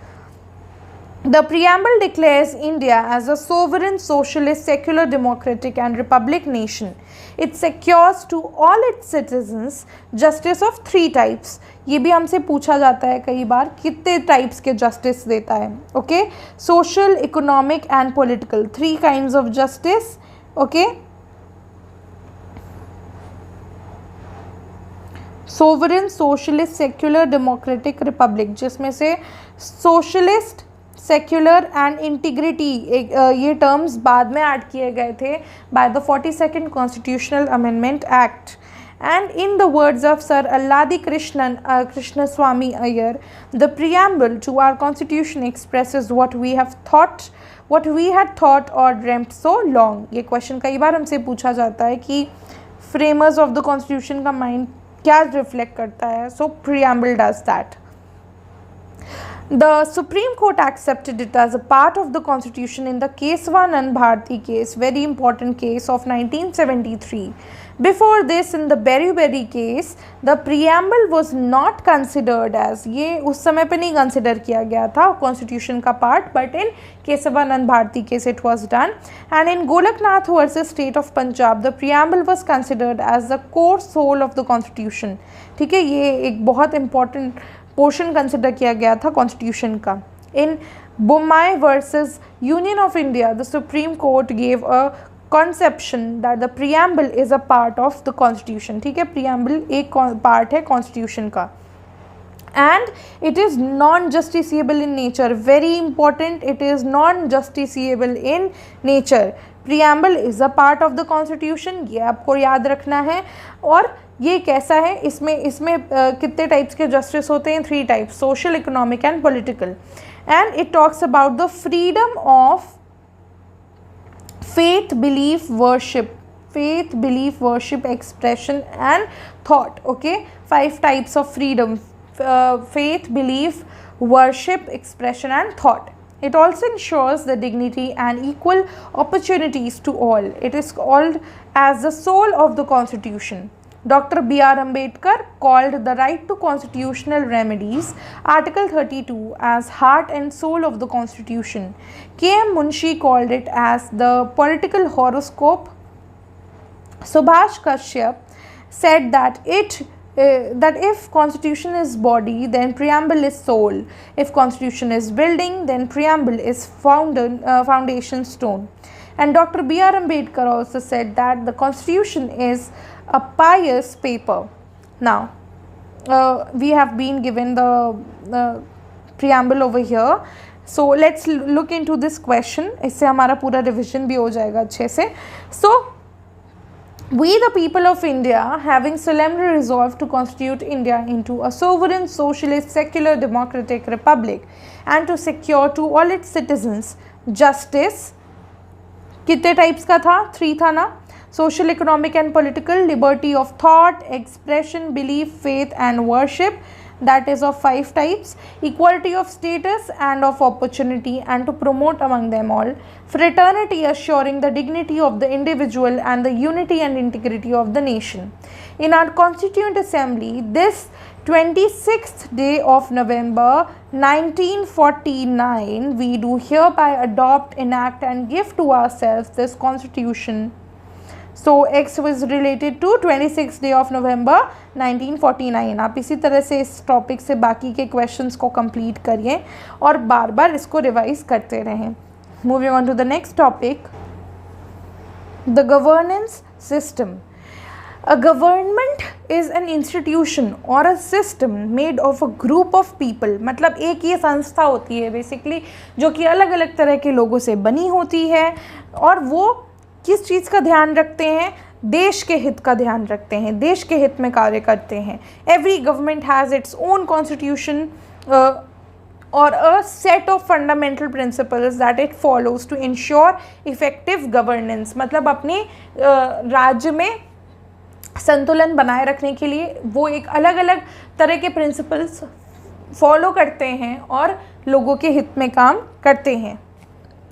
The preamble declares India as a sovereign, socialist, secular, democratic and republic nation. It secures to all its citizens justice of 3 types. ये भी हमसे पूछा जाता है कई बार, कितने types के justice देता है? Okay, social, economic and political, 3 kinds of justice. Okay, sovereign, socialist, secular, democratic, Republic, जिसमें से सोशलिस्ट, सेक्युलर एंड इंटीग्रिटी ये टर्म्स बाद में ऐड किए गए थे by the 42nd constitutional amendment act. And in the words of Sir Alladi Krishnaswamy Iyer, the preamble to our constitution expresses what we had thought or dreamt so long. ये question कई बार हमसे पूछा जाता है कि फ्रेमर्स ऑफ द कॉन्स्टिट्यूशन का mind क्या reflect करता है. सो preamble does that. The Supreme Court accepted it as a part of the Constitution in the Kesavanand Bharati case, very important case of 1973. Before this, in the Berry case, the preamble was not considered as, ये उस समय पे नहीं consider किया गया था Constitution का part, but in Kesavanand Bharati case it was done. And in Golaknath versus State of Punjab, the preamble was considered as the core soul of the Constitution. ठीक है, ये एक बहुत important पोर्शन कंसिडर किया गया था constitution का. In Bommai versus union of India, the supreme court gave a conception that the preamble is a part of the constitution. ठीक है, प्रीएम्बल एक पार्ट है कॉन्स्टिट्यूशन का. And it is non-justiciable in nature. Very important, it is non-justiciable in nature. Preamble is a part of the constitution, ये आपको याद रखना है. और ये कैसा है, इसमें कितने टाइप्स के जस्टिस होते हैं? 3 types, social, economic and political. And it talks about the freedom of faith, belief, worship, expression and thought. Okay, 5 types of freedom: faith, belief, worship, expression and thought. It also ensures the dignity and equal opportunities to all. It is called as the soul of the Constitution. Dr. B.R. Ambedkar called the right to constitutional remedies, Article 32, as heart and soul of the Constitution. K.M. Munshi called it as the political horoscope. Subhash Kashyap said that if Constitution is body, then preamble is soul. If Constitution is building, then preamble is foundation stone. And Dr. B.R. Ambedkar also said that the Constitution is a pious paper. Now, we have been given the preamble over here. So let's look into this question. इससे हमारा पूरा revision भी हो जाएगा अच्छे से. So We, the people of India, having solemnly resolved to constitute India into a sovereign, socialist, secular, democratic republic, and to secure to all its citizens justice, कितने types का था? 3 था ना? Social, economic and political, liberty of thought, expression, belief, faith and worship, that is of 5 types, equality of status and of opportunity, and to promote among them all fraternity, assuring the dignity of the individual and the unity and integrity of the nation. In our Constituent Assembly, this 26th day of November 1949, we do hereby adopt, enact and give to ourselves this Constitution. So X was related to 26 day of November 1949. आप इसी तरह से इस topic से बाकी के questions को complete करिए और बार बार इसको रिवाइज करते रहें. Moving on to the next topic, the governance system. A government is an institution or a system made of a group of people. मतलब एक ये संस्था होती है बेसिकली जो कि अलग अलग तरह के लोगों से बनी होती है और वो किस चीज़ का ध्यान रखते हैं? देश के हित का ध्यान रखते हैं, देश के हित में कार्य करते हैं. Every government has its own constitution और a set of fundamental principles that it follows to ensure effective governance. मतलब अपने राज्य में संतुलन बनाए रखने के लिए वो एक अलग अलग तरह के प्रिंसिपल्स फॉलो करते हैं और लोगों के हित में काम करते हैं.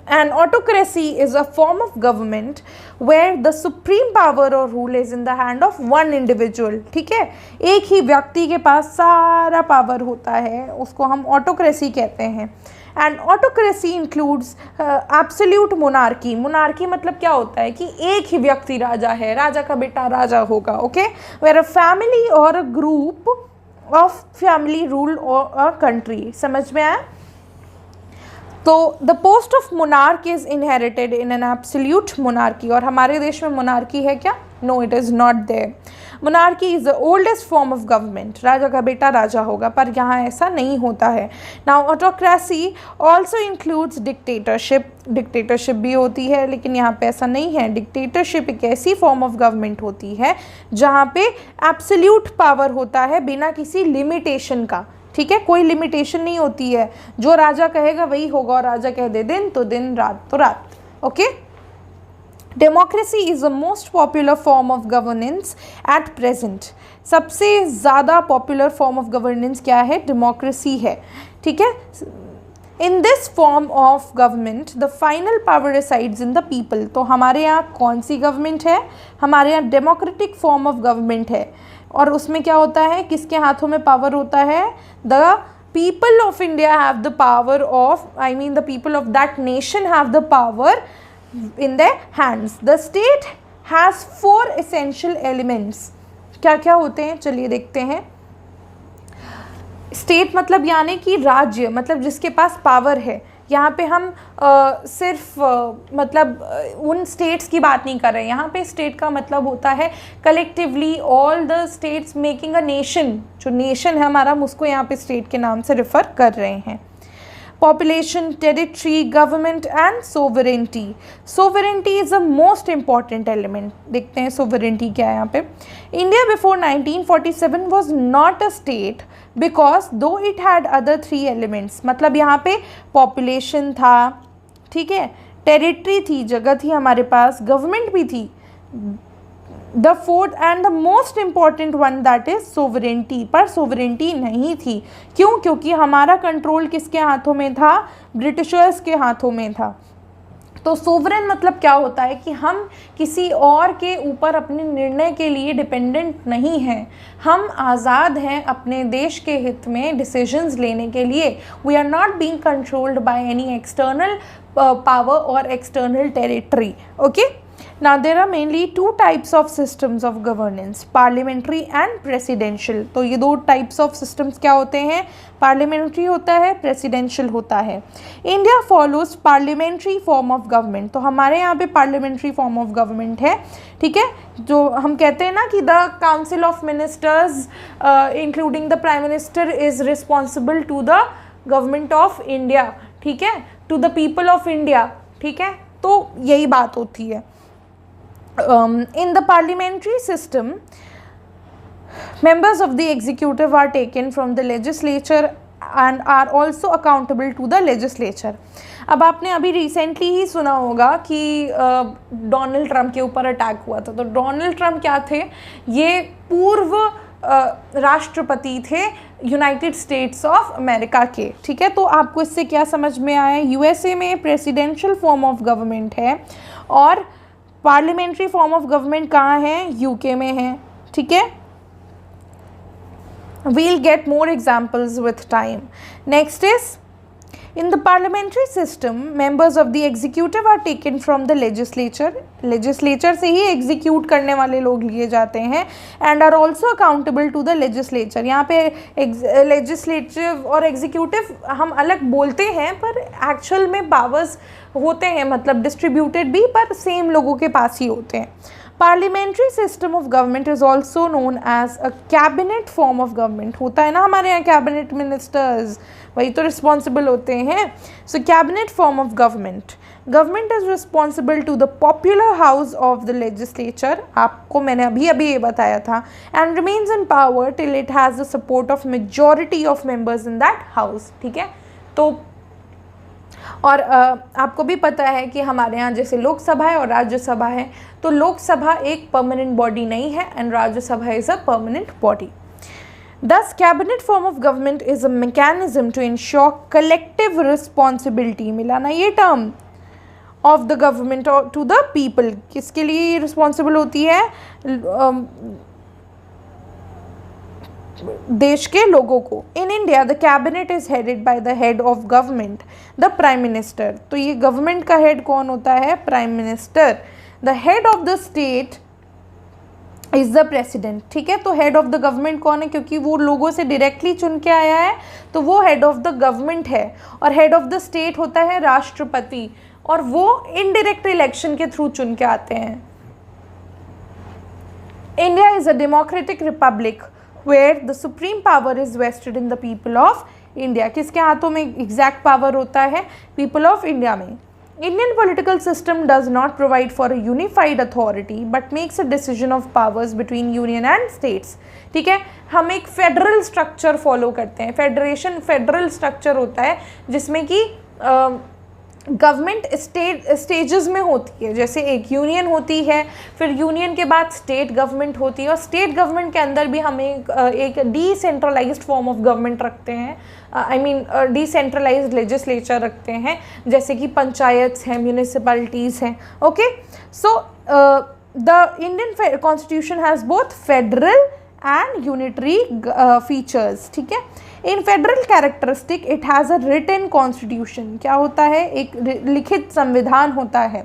An autocracy is a form of government where the supreme power or rule is in the hand of one individual. ठीक है, एक ही व्यक्ति के पास सारा पावर होता है, उसको हम ऑटोक्रेसी कहते हैं. And autocracy includes absolute monarchy. Monarchy मतलब क्या होता है कि एक ही व्यक्ति राजा है, राजा का बेटा राजा होगा. ओके, वेयर अ फैमिली और a group of family rule और अ कंट्री. समझ में आया? तो the post of monarch is inherited in an absolute monarchy. और हमारे देश में मोनार्की है क्या? No, it is not there. Monarchy is the oldest form of government. राजा का बेटा राजा होगा, पर यहाँ ऐसा नहीं होता है. Now autocracy also includes dictatorship. Dictatorship भी होती है लेकिन यहाँ पे ऐसा नहीं है. डिक्टेटरशिप एक ऐसी फॉर्म ऑफ गवर्नमेंट होती है जहाँ पे एब्सोल्यूट पावर होता है बिना किसी लिमिटेशन का. ठीक है, कोई लिमिटेशन नहीं होती है, जो राजा कहेगा वही होगा और राजा कह दे दिन तो दिन, रात तो रात. Okay. Democracy is the most popular form of governance at present. सबसे ज़्यादा पॉपुलर फॉर्म ऑफ गवर्नेंस क्या है? डेमोक्रेसी है. ठीक है. In this form of government the final power resides in the people. तो हमारे यहाँ कौन सी गवर्नमेंट है? हमारे यहाँ डेमोक्रेटिक फॉर्म ऑफ गवर्नमेंट है. और उसमें क्या होता है? किसके हाथों में पावर होता है? The people of India have the power of, I mean the people of that nation have the power in their hands. The state has 4 essential elements. क्या क्या होते हैं? चलिए देखते हैं. स्टेट मतलब यानी कि राज्य, मतलब जिसके पास पावर है. यहाँ पे हम सिर्फ मतलब उन स्टेट्स की बात नहीं कर रहे हैं. यहाँ पे स्टेट का मतलब होता है collectively all the states making a nation. जो नेशन है हमारा, हम उसको यहाँ पे स्टेट के नाम से रेफर कर रहे हैं. Population, territory, government and sovereignty. Sovereignty is the most important element. देखते हैं सोवरेंटी क्या है यहाँ पे. India before 1947 was not a state because दो इट हैड अदर 3 एलिमेंट्स. मतलब यहाँ पे पॉपुलेशन था, ठीक है, टेरिटरी थी, जगह थी हमारे पास, गवर्नमेंट भी थी. The fourth and the most important one that is sovereignty. पर सोवरेंटी नहीं थी. क्यों? क्योंकि हमारा कंट्रोल किसके हाथों में था? ब्रिटिशर्स के हाथों में था. तो सोवरेन मतलब क्या होता है कि हम किसी और के ऊपर अपने निर्णय के लिए डिपेंडेंट नहीं हैं. हम आज़ाद हैं अपने देश के हित में डिसीजंस लेने के लिए. We are not being controlled by any external power और external territory. Okay. Now there are mainly 2 types of systems of governance, parliamentary and presidential. तो ये 2 types of systems क्या होते हैं? parliamentary होता है, presidential होता है. India follows parliamentary form of government. तो हमारे यहाँ पे parliamentary form of government है. ठीक है, जो हम कहते हैं ना कि the council of ministers including the prime minister is responsible to the government of India. ठीक है, to the people of India. ठीक है, तो यही बात होती है. In the parliamentary system, members of the executive are taken from the legislature and are also accountable to the legislature. अब आपने अभी रिसेंटली ही सुना होगा कि डोनाल्ड ट्रंप के ऊपर अटैक हुआ था. तो डोनाल्ड ट्रंप क्या थे? ये पूर्व राष्ट्रपति थे यूनाइटेड स्टेट्स ऑफ अमेरिका के. ठीक है, तो आपको इससे क्या समझ में आया? यूएसए में प्रेसिडेंशियल फॉर्म ऑफ गवर्नमेंट है और पार्लियामेंट्री फॉर्म ऑफ गवर्नमेंट कहाँ है? यूके में है. ठीक है, we'll get more examples with time. Next is, in the parliamentary system, members of the executive are taken from the legislature. legislature से ही execute करने वाले लोग लिए जाते हैं and are also accountable to the legislature. यहाँ पे legislative और executive हम अलग बोलते हैं पर actual में powers होते हैं, मतलब distributed भी, पर same लोगों के पास ही होते हैं. Parliamentary system of government is also known as a cabinet form of government. होता है ना हमारे यहाँ कैबिनेट मिनिस्टर्स, वही तो रिस्पॉन्सिबल होते हैं. So cabinet form of government. Government is responsible to the popular house of the legislature. आपको मैंने अभी अभी ये बताया था. And remains in power till it has the support of majority of members in that house. ठीक है, तो और आपको भी पता है कि हमारे यहाँ जैसे लोकसभा है और राज्यसभा है, तो लोकसभा एक परमानेंट बॉडी नहीं है and Rajya Sabha is a permanent body. Thus, cabinet form of government is a mechanism to ensure collective responsibility. मिला ना ये term of the government to the people. किसके लिए ये responsible होती है? देश के लोगों को. In India the cabinet is headed by the head of government, the prime minister. तो ये गवर्नमेंट का हेड कौन होता है? Prime minister. The head of the state is the president. ठीक है, तो हेड ऑफ द गवर्नमेंट कौन है? क्योंकि वो लोगों से डायरेक्टली चुन के आया है तो वो हेड ऑफ द गवर्नमेंट है. और हेड ऑफ द स्टेट होता है राष्ट्रपति, और वो इनडायरेक्ट इलेक्शन के थ्रू चुन के आते हैं. India is a democratic Republic where the supreme power is vested in the people of India. किसके हाथों में exact power होता है? people of India में. Indian political system does not provide for a unified authority but makes a decision of powers between union and states. ठीक है, हम एक फेडरल स्ट्रक्चर फॉलो करते हैं. फेडरेशन फेडरल स्ट्रक्चर होता है जिसमें कि गवर्नमेंट स्टेजेस में होती है. जैसे एक यूनियन होती है, फिर यूनियन के बाद स्टेट गवर्नमेंट होती है, और स्टेट गवर्नमेंट के अंदर भी हम एक डिसेंट्रलाइज्ड फॉर्म ऑफ गवर्नमेंट रखते हैं. आई मीन डिसेंट्रलाइज्ड लेजिस्लेचर रखते हैं, जैसे कि पंचायत हैं, म्यूनिसिपैलिटीज़ हैं. Okay, so the Indian constitution has both federal and unitary features. ठीक है, in federal characteristic it has a written constitution. क्या होता है? एक लिखित संविधान होता है.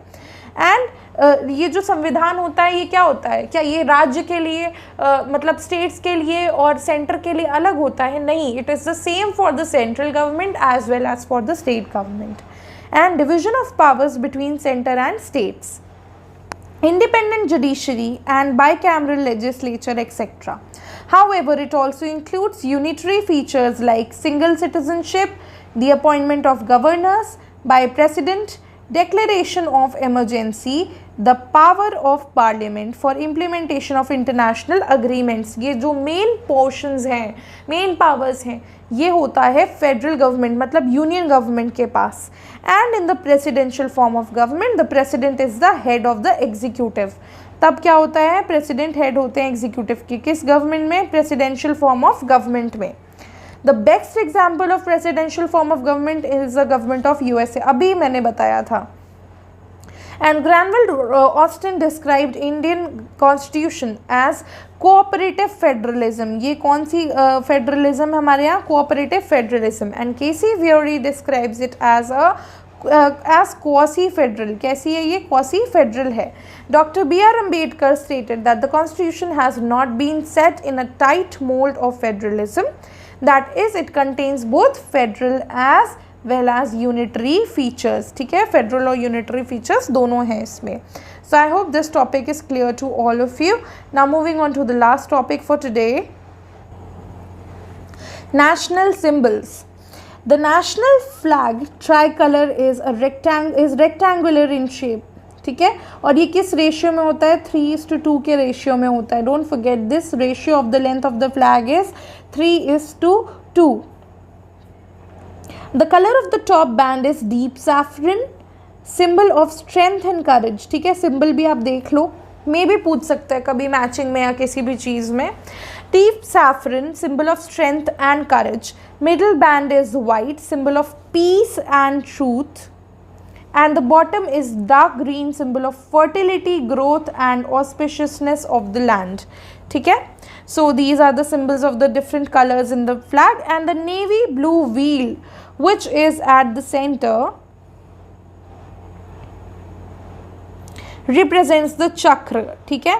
एंड ये जो संविधान होता है ये क्या होता है? क्या ये राज्य के लिए मतलब स्टेट्स के लिए और सेंटर के लिए अलग होता है? नहीं, it is the same for the central government as well as for the state government. And division of powers between centre and states, independent judiciary and bicameral legislature, etc. However, it also includes unitary features like single citizenship, the appointment of governors by president, declaration of emergency, the power of parliament for implementation of international agreements. ये जो main portions हैं, main powers हैं, ये होता है federal government मतलब union government के पास. And in the presidential form of government the president is the head of the executive. तब क्या होता है? प्रेसिडेंट हेड होते हैं एग्जीक्यूटिव के. किस गवर्नमेंट में? प्रेसिडेंशियल फॉर्म ऑफ गवर्नमेंट में. The best example of presidential form of government is the government of USA. अभी मैंने बताया था. And Granville Austin described Indian Constitution as cooperative federalism. ये कौन सी फेडरलिज्म हमारे यहाँ? cooperative federalism. And Casey Vuori describes it as quasi federal. कैसी है ये? quasi federal है. Dr. B.R. Ambedkar stated that the Constitution has not been set in a tight mold of federalism. That is, it contains both federal as well as unitary features. ठीक है, federal और unitary features दोनों हैं इसमें. So I hope this topic is clear to all of you. Now moving on to the last topic for today. National symbols. The national flag tricolor is rectangular in shape. ठीक है, और ये किस ratio में होता है, 3:2 के ratio में होता है. Don't forget this, ratio of the length of the flag is 3:2. The colour of the top band is deep saffron, symbol of strength and courage. ठीक है, सिंबल भी आप देख लो, मे भी पूछ सकते हैं कभी मैचिंग में या किसी भी चीज़ में. Deep saffron, symbol of strength and courage. Middle band is white, symbol of peace and truth. And the bottom is dark green, symbol of fertility, growth and auspiciousness of the land. ठीक है, so these are the symbols of the different colors in the flag. And the navy blue wheel which is at the center represents the chakra. ठीक है,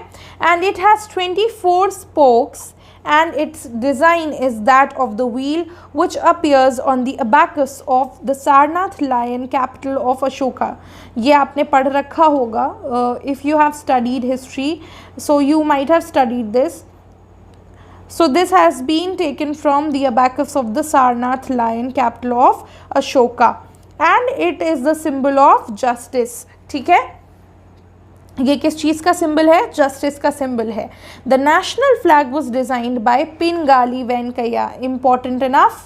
and it has 24 spokes and its design is that of the wheel which appears on the abacus of the Sarnath lion, capital of Ashoka. ये आपने पढ़ रखा होगा, if you have studied history, so you might have studied this. So this has been taken from the abacus of the Sarnath lion, capital of Ashoka, and it is the symbol of justice. ठीक है, ये किस चीज़ का symbol है, justice का symbol है. The national flag was designed bye Pingali Venkaiah. Important enough.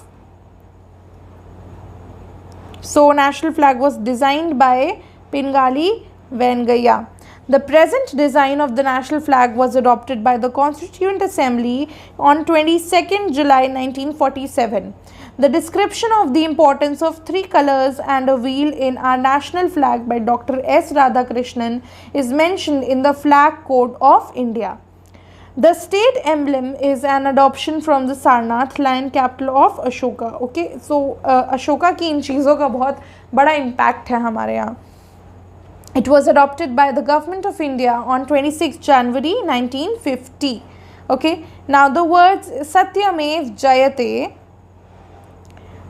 So national flag was designed bye Pingali Venkaiah. The present design of the national flag was adopted by the Constituent Assembly on 22nd July 1947. The description of the importance of 3 colors and a wheel in our national flag by Dr. S. Radhakrishnan is mentioned in the Flag Code of India. The state emblem is an adoption from the Sarnath lion, capital of Ashoka. Okay, so Ashoka की इन चीज़ों का बहुत बड़ा impact है हमारे यहाँ. It was adopted by the government of India on 26 January 1950. Okay, now the words Satyamev Jayate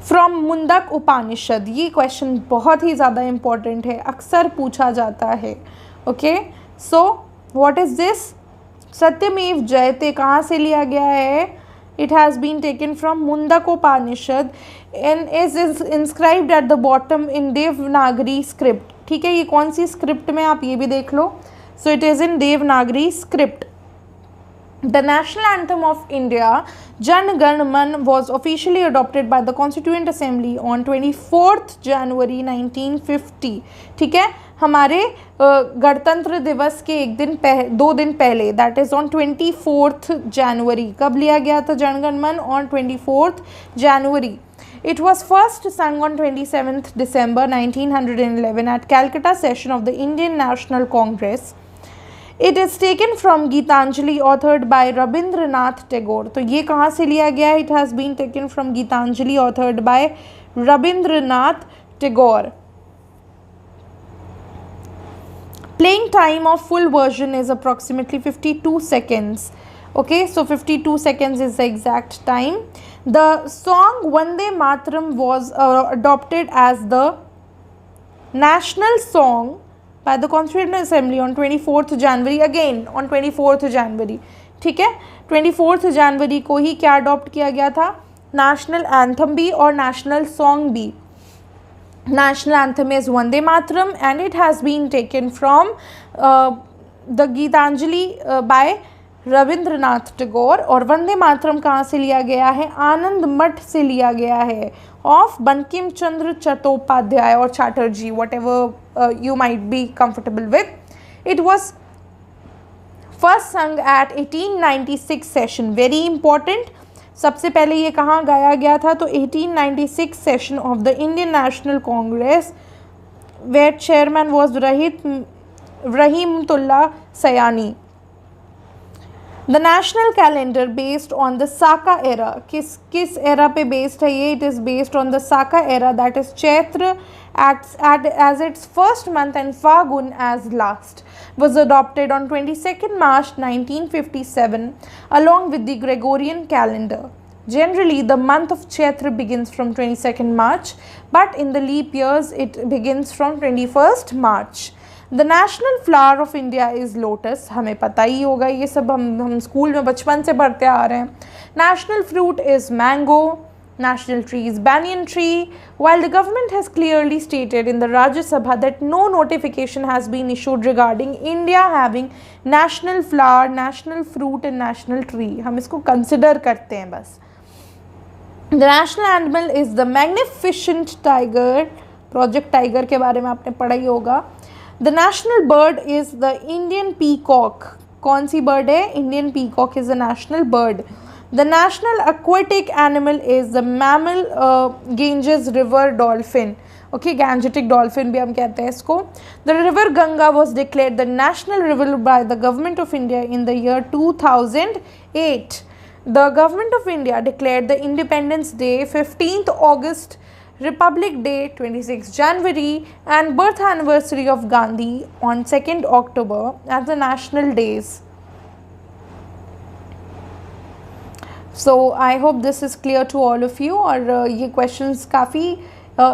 from Mundaka उपनिषद, ये question बहुत ही ज़्यादा इम्पॉर्टेंट है, अक्सर पूछा जाता है. Okay, so what is this, Satyameva Jayate कहाँ से लिया गया है, it has been taken from Mundaka Upanishad and is inscribed at the bottom in Devanagari script. ठीक है, ये कौन सी स्क्रिप्ट में, आप ये भी देख लो. So it is in Devanagari script. The national anthem of India, Jan Gan Man, was officially adopted by the Constituent Assembly on 24th January 1950. ठीक है, हमारे गणतंत्र दिवस के 2 दिन पहले, that is on 24th January. कब लिया गया था जन गण मन, on 24th January. It was first sung on 27th December 1911 at Calcutta session of the Indian National Congress. It is taken from Gitanjali authored by Rabindranath Tagore. तो ये कहाँ से लिया गया है, it has been taken from Gitanjali authored by Rabindranath Tagore. Playing time of full version is approximately 52 seconds. Okay, so 52 seconds is the exact time. The song Vande Mataram was adopted as the national song by the Constituent Assembly on 24th January, again on 24th January. ठीक है, 24th January को ही क्या adopt किया गया था, national anthem भी और national song भी. National anthem is Vande Mataram and it has been taken from the Gitanjali by Rabindranath Tagore. और वंदे मातरम कहाँ से लिया गया है, आनंद मठ से लिया गया है, ऑफ बंकिम चंद्र चट्टोपाध्याय और Chatterjee, whatever you might be comfortable with. It was first sung at 1896 session. Very important, सबसे पहले ये कहाँ गाया गया था, तो 1896 session of the Indian national Congress, where chairman was Rahimtulla Sayani. The national calendar based on the Saka era, किस era पे based है ये, it is based on the Saka era, that is Chaitra as its first month and Fagun as last, was adopted on 22nd March 1957 along with the Gregorian calendar. Generally, the month of Chaitra begins from 22nd March, but in the leap years it begins from 21st March. The national flower of India is lotus. हमें पता ही होगा, ये सब हम school में बचपन से पढ़ते आ रहे हैं. National fruit is mango. national trees. Banyan tree. While the government has clearly stated in the Rajya Sabha that no notification has been issued regarding India having national flower, national fruit and national tree, हम इसको consider करते हैं बस. The national animal is the magnificent tiger. Project Tiger के बारे में आपने पढ़ा ही होगा. The national bird is the Indian peacock. कौन सी bird है? Indian peacock is the national bird. The national aquatic animal is the mammal Ganges river dolphin. Okay, Gangetic dolphin भी हम कहते हैं इसको. The river Ganga was declared the national river by the government of India in the year 2008. The government of India declared the Independence Day 15th August, Republic Day 26 January and birth anniversary of Gandhi on 2nd October as the national days. So I hope this is clear to all of you. और ये questions काफ़ी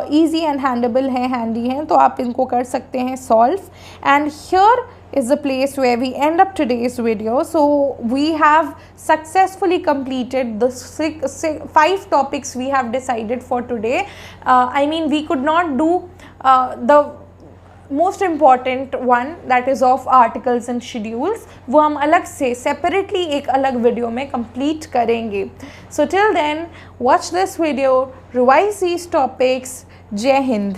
easy and handable हैं, handy हैं, तो आप इनको कर सकते हैं solve. And here is the place where we end up today's video. So we have successfully completed the 5 topics we have decided for today. I mean, we could not do the most important one, that is of articles and schedules. वो हम अलग से separately एक अलग video में complete करेंगे. So till then, watch this video, revise these topics. जय हिंद.